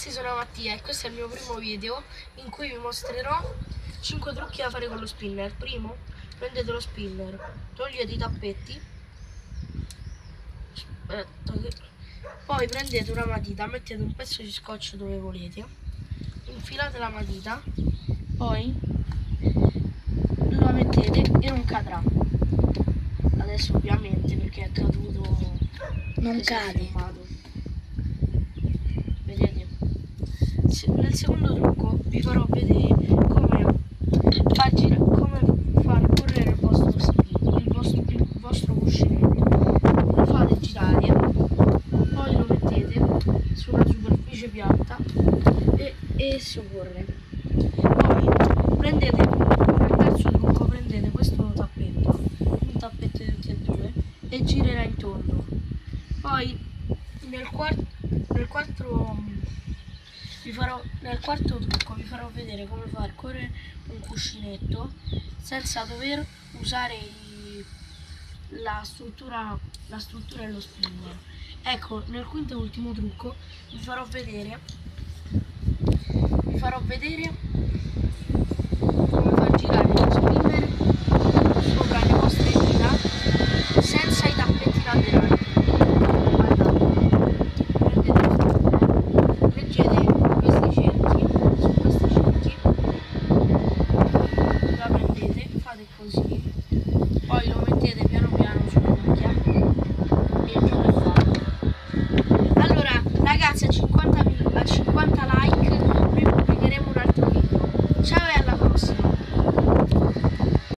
ragazzi, sono Mattia e questo è il mio primo video in cui vi mostrerò 5 trucchi da fare con lo spinner. Primo, prendete lo spinner, togliete i tappetti, poi prendete una matita, mettete un pezzo di scotch dove volete, infilate la matita, poi la mettete e non cadrà. Adesso ovviamente perché è caduto non cade. Vedete? Nel secondo trucco vi farò vedere come far correre il vostro cuscinetto. Lo fate girare, poi lo mettete su una superficie piatta e si corre. Poi prendete nel terzo trucco, prendete questo tappetto, un tappetto di tutti e due, e girerà intorno. Poi nel quarto trucco vi farò vedere come far correre un cuscinetto senza dover usare la struttura dello spinner. Ecco, nel quinto e ultimo trucco vi farò vedere come far girare